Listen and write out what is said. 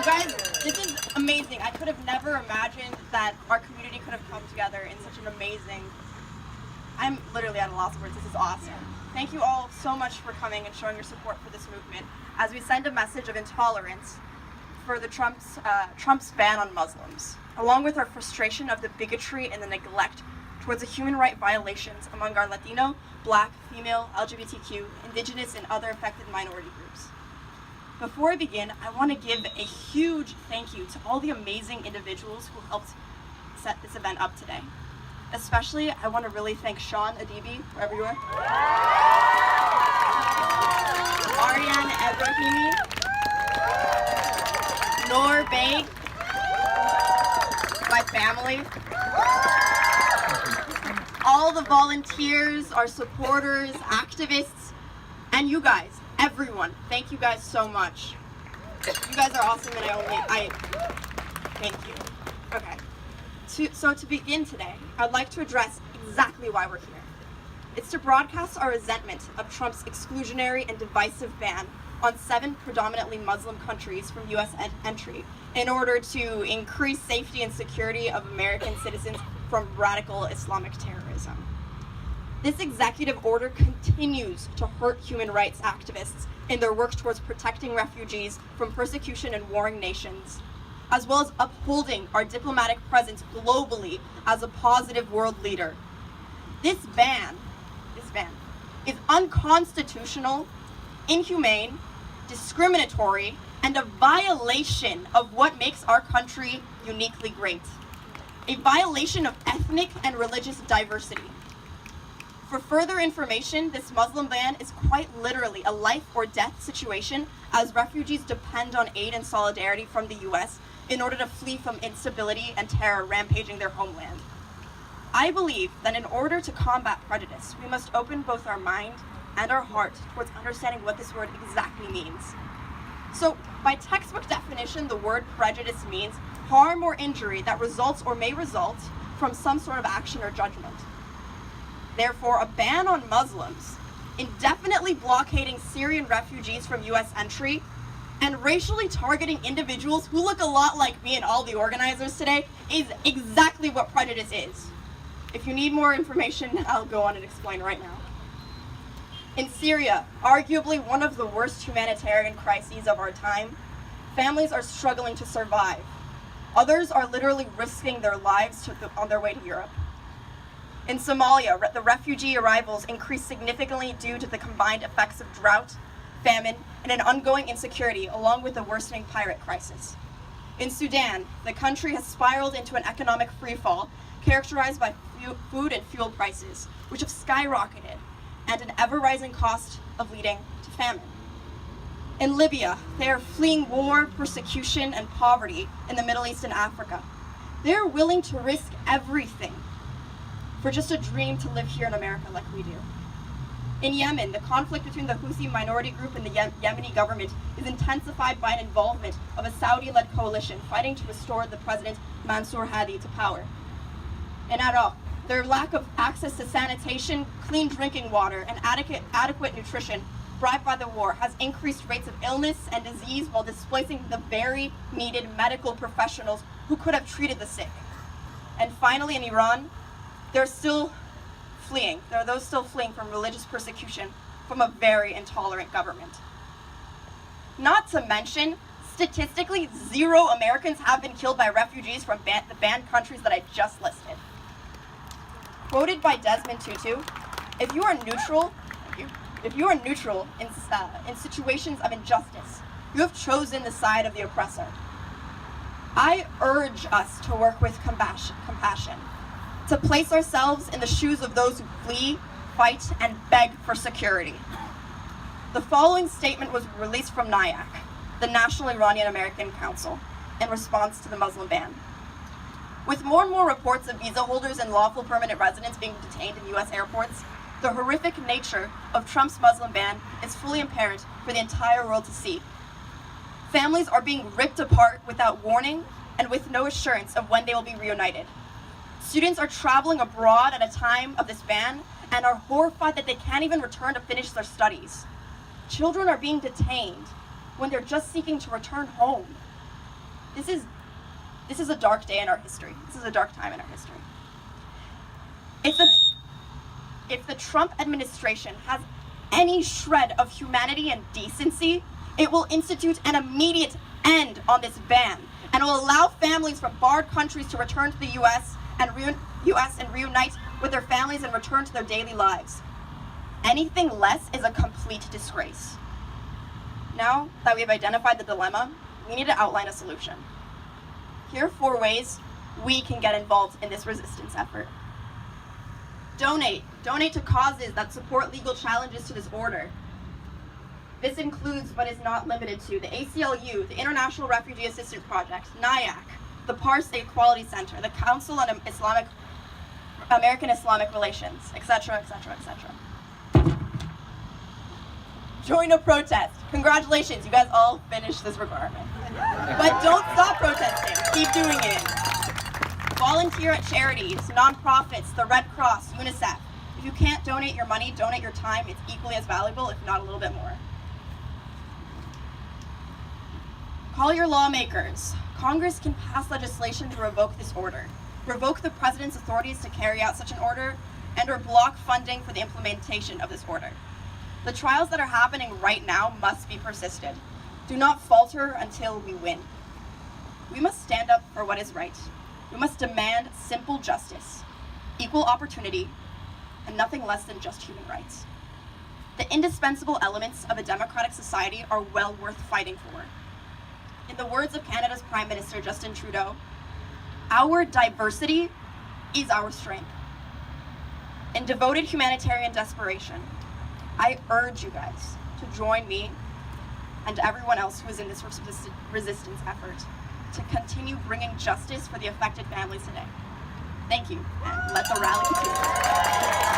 guys, this is amazing. I could have never imagined that our community could have come together in such an amazing... I'm literally at a loss of words. This is awesome. Thank you all so much for coming and showing your support for this movement as we send a message of intolerance for the Trump's ban on Muslims, along with our frustration of the bigotry and the neglect towards the human rights violations among our Latino, Black, female, LGBTQ, Indigenous, and other affected minority groups. Before I begin, I want to give a huge thank you to all the amazing individuals who helped set this event up today. Especially, I want to really thank Sean Adibi, wherever you are, Ariane Ebrahimi, Noor Beg, my family, all the volunteers, our supporters, activists, and you guys, everyone. Thank you guys so much. You guys are awesome, and I thank you. Okay. So to begin today, I'd like to address exactly why we're here. It's to broadcast our resentment of Trump's exclusionary and divisive ban on 7 predominantly Muslim countries from U.S. entry in order to increase safety and security of American citizens from radical Islamic terrorism. This executive order continues to hurt human rights activists in their work towards protecting refugees from persecution in warring nations, as well as upholding our diplomatic presence globally as a positive world leader. This ban is unconstitutional, inhumane, discriminatory, and a violation of what makes our country uniquely great. A violation of ethnic and religious diversity. For further information, this Muslim ban is quite literally a life or death situation, as refugees depend on aid and solidarity from the U.S. in order to flee from instability and terror rampaging their homeland. I believe that in order to combat prejudice, we must open both our mind and our heart towards understanding what this word exactly means. So, by textbook definition, the word prejudice means harm or injury that results or may result from some sort of action or judgment. Therefore, a ban on Muslims, indefinitely blockading Syrian refugees from U.S. entry, and racially targeting individuals who look a lot like me and all the organizers today is exactly what prejudice is. If you need more information, I'll go on and explain right now. In Syria, arguably one of the worst humanitarian crises of our time, families are struggling to survive. Others are literally risking their lives on their way to Europe. In Somalia, the refugee arrivals increased significantly due to the combined effects of drought, famine, and an ongoing insecurity, along with the worsening pirate crisis. In Sudan, the country has spiraled into an economic freefall characterized by food and fuel prices, which have skyrocketed, and an ever-rising cost of leading to famine. In Libya, they are fleeing war, persecution, and poverty in the Middle East and Africa. They are willing to risk everything for just a dream to live here in America like we do. In Yemen, the conflict between the Houthi minority group and the Yemeni government is intensified by an involvement of a Saudi-led coalition fighting to restore the president Mansour Hadi to power. In Iraq, their lack of access to sanitation, clean drinking water, and adequate nutrition brought by the war has increased rates of illness and disease while displacing the very needed medical professionals who could have treated the sick. And finally, in Iran, they're still fleeing. There are those still fleeing from religious persecution from a very intolerant government. Not to mention, statistically, 0 Americans have been killed by refugees from the banned countries that I just listed. Quoted by Desmond Tutu, if you are neutral in situations of injustice, you have chosen the side of the oppressor. I urge us to work with compassion, to place ourselves in the shoes of those who flee, fight, and beg for security. The following statement was released from NIAC, the National Iranian American Council, in response to the Muslim ban. With more and more reports of visa holders and lawful permanent residents being detained in U.S. airports, the horrific nature of Trump's Muslim ban is fully apparent for the entire world to see. Families are being ripped apart without warning and with no assurance of when they will be reunited. Students are traveling abroad at a time of this ban and are horrified that they can't even return to finish their studies. Children are being detained when they're just seeking to return home. This is a dark day in our history. This is a dark time in our history. If the Trump administration has any shred of humanity and decency, it will institute an immediate end on this ban and will allow families from barred countries to return to the U.S. and reunite with their families and return to their daily lives. Anything less is a complete disgrace. Now that we have identified the dilemma, we need to outline a solution. Here are 4 ways we can get involved in this resistance effort. Donate. Donate to causes that support legal challenges to this order. This includes, but is not limited to, the ACLU, the International Refugee Assistance Project, NIAC, the Parse Equality Center, the Council on American Islamic Relations, etc., etc., etc. Join a protest. Congratulations, you guys all finished this requirement. But don't stop protesting. Keep doing it. Volunteer at charities, nonprofits, the Red Cross, UNICEF. If you can't donate your money, donate your time. It's equally as valuable, if not a little bit more. Call your lawmakers. Congress can pass legislation to revoke this order, revoke the president's authorities to carry out such an order, and/or block funding for the implementation of this order. The trials that are happening right now must be persisted. Do not falter until we win. We must stand up for what is right. We must demand simple justice, equal opportunity, and nothing less than just human rights. The indispensable elements of a democratic society are well worth fighting for. In the words of Canada's Prime Minister Justin Trudeau, our diversity is our strength. In devoted humanitarian desperation, I urge you guys to join me and everyone else who is in this resistance effort to continue bringing justice for the affected families today. Thank you, and let the rally continue.